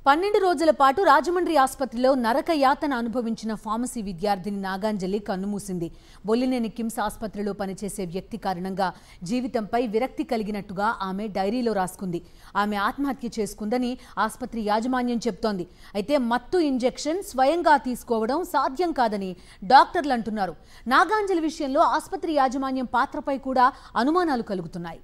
12 రోజుల పాటు రాజమండ్రి ఆసుపత్రిలో నరక యాతన అనుభవించిన ఫార్మసీ విద్యార్థిని నాగాంజలి కన్నుమూసింది. బొల్లినేని కిమ్స్ ఆసుపత్రిలో పనిచేసే వ్యక్తి కారణంగా జీవితంపై విరక్తి కలిగినట్టుగా ఆమె డైరీలో రాసుకుంది. ఆమె ఆత్మహత్య చేసుకుందని ఆసుపత్రి యాజమాన్యం చెప్తోంది. అయితే మత్తు ఇంజెక్షన్ స్వయంగా తీసుకోవడం సాధ్యం కాదని డాక్టర్లు అంటున్నారు. నాగాంజలి విషయంలో ఆసుపత్రి యాజమాన్యం పాత్రపై కూడా అనుమానాలు కలుగుతున్నాయి.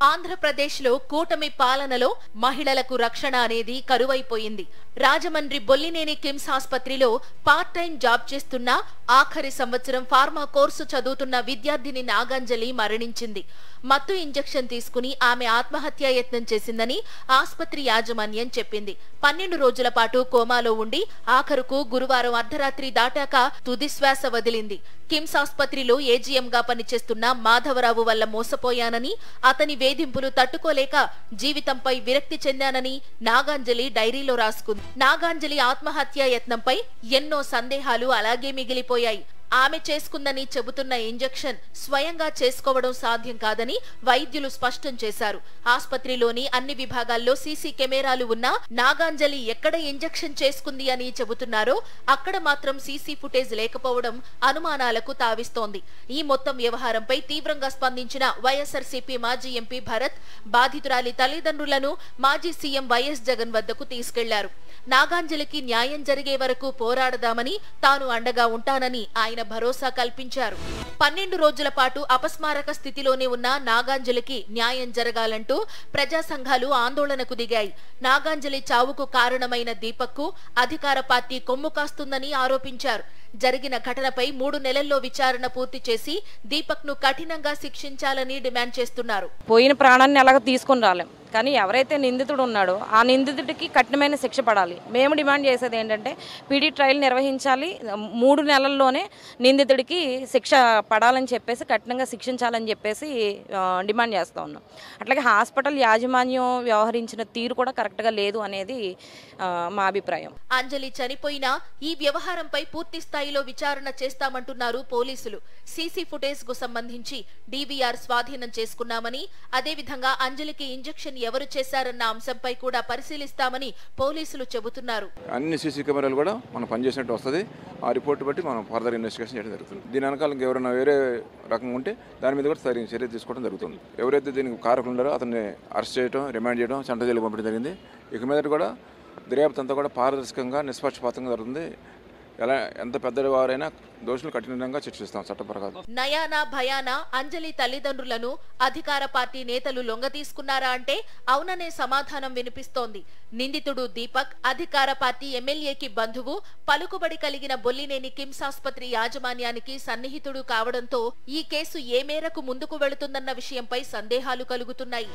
ఆంధ్రప్రదేశ్లో కూటమి పాలనలో మహిళలకు రక్షణ అనేది కరువైపోయింది. రాజమండ్రి బొల్లినేని కిమ్స్ ఆసుపత్రిలో పార్ట్ టైం జాబ్ చేస్తున్న ఆఖరి సంవత్సరం ఫార్మా కోర్సు చదువుతున్న విద్యార్థిని నాగాంజలి మరణించింది. మత్తు ఇంజెక్షన్ తీసుకుని ఆమె ఆత్మహత్య యత్నం చేసిందని ఆసుపత్రి యాజమాన్యం చెప్పింది. 12 రోజుల పాటు కోమాలో ఉండి ఆఖరుకు గురువారం అర్ధరాత్రి దాటాక తుది శ్వాస వదిలింది. కిమ్స్ ఆసుపత్రిలో ఏజీఎంగా పనిచేస్తున్న మాధవరావు వల్ల మోసపోయానని, అతని వేధింపులు తట్టుకోలేక జీవితంపై విరక్తి చెందానని నాగాంజలి డైరీలో రాసుకుంది. నాగాంజలి ఆత్మహత్య యత్నంపై ఎన్నో సందేహాలు అలాగే మిగిలిపోయాయి. ఆమె చేసుకుందని చెబుతున్న ఇంజెక్షన్ స్వయంగా చేసుకోవడం సాధ్యం కాదని వైద్యులు స్పష్టం చేశారు. ఆసుపత్రిలోని అన్ని విభాగాల్లో సీసీ కెమెరాలు ఉన్నా నాగాంజలి ఎక్కడ ఇంజెక్షన్ చేసుకుంది అని చెబుతున్నారో అక్కడ మాత్రం సీసీ ఫుటేజ్ లేకపోవడం అనుమానాలకు తావిస్తోంది. ఈ మొత్తం వ్యవహారంపై తీవ్రంగా స్పందించిన వైఎస్ఆర్సీపీ మాజీ ఎంపీ భరత్ బాధితురాలి తల్లిదండ్రులను మాజీ సీఎం వైఎస్ జగన్ వద్దకు తీసుకెళ్లారు. నాగాంజలికి న్యాయం జరిగే వరకు పోరాడదామని, తాను అండగా ఉంటానని ఆయన భరోసా కల్పించారు. 12 రోజుల పాటు అపస్మారక స్థితిలోనే ఉన్న నాగాంజలికి న్యాయం జరగాలంటూ ప్రజా సంఘాలు ఆందోళనకు దిగాయి. నాగాంజలి చావుకు కారణమైన దీపక్కు అధికార పార్టీ కొమ్ము కాస్తుందని ఆరోపించారు. జరిగిన ఘటనపై 3 నెలల్లో విచారణ పూర్తి చేసి దీపక్ ను కఠినంగా శిక్షించాలని డిమాండ్ చేస్తున్నారు. పోయిన ప్రాణాన్ని ఎలాగ తీసుకుని రాలేం, కానీ ఎవరైతే నిందితుడు ఉన్నాడో ఆ నిందితుడికి కఠినమైన శిక్ష పడాలి. మేము డిమాండ్ చేసేది ఏంటంటే పీడీ ట్రయల్ నిర్వహించాలి, 3 నెలల్లోనే నిందితుడికి శిక్ష పడాలని చెప్పేసి కఠినంగా శిక్షించాలని చెప్పేసి డిమాండ్ చేస్తూ ఉన్నాం. అట్లాగే హాస్పిటల్ యాజమాన్యం వ్యవహరించిన తీరు కూడా కరెక్ట్గా లేదు అనేది మా అభిప్రాయం. అంజలి చనిపోయినా ఈ వ్యవహారంపై పూర్తి స్థాయిలో విచారణ చేస్తామంటున్నారు పోలీసులు. సీసీ ఫుటేజ్ కు సంబంధించి డీవీఆర్ స్వాధీనం చేసుకున్నామని, అదేవిధంగా అంజలికి ఇంజెక్షన్ ఎవరు చేశారన్న అంశంపై కూడా పరిశీలిస్తామని పోలీసులు చెబుతున్నారు. అన్ని సీసీ కెమెరాలు కూడా మనం పనిచేసినట్టు వస్తుంది. ఆ రిపోర్ట్ బట్టి మనం ఫర్దర్ ఇన్వెస్టిగేషన్ చేయడం జరుగుతుంది. దీని వెనకాల ఎవరైనా వేరే రకంగా ఉంటే దాని మీద కూడా సరైన చర్య తీసుకోవడం జరుగుతుంది. ఎవరైతే దీనికి కారకులు ఉన్నారో అతన్ని అరెస్ట్ చేయడం, రిమాండ్ చేయడం, సెంట్రల్ జైలుకి పంపడం జరిగింది. ఇక మీద కూడా దర్యాప్తు అంతా కూడా పారదర్శకంగా నిష్పక్షపాతంగా జరుగుతుంది. ఎలా ఎంత పెద్దవారైనా దోషులు కఠినంగా శిక్షిస్తాం చట్టప్రకారం. నయానా భయానా అంజలి తల్లిదండ్రులను అధికార పార్టీ నేతలు లొంగ తీసుకున్నారా అంటే అవుననే సమాధానం వినిపిస్తోంది. నిందితుడు దీపక్ అధికార పార్టీ ఎమ్మెల్యేకి బంధువు, పలుకుబడి కలిగిన బొల్లినేని కిమ్స్ ఆసుపత్రి యాజమాన్యానికి సన్నిహితుడు కావడంతో ఈ కేసు ఏ మేరకు ముందుకు వెళుతుందన్న విషయంపై సందేహాలు కలుగుతున్నాయి.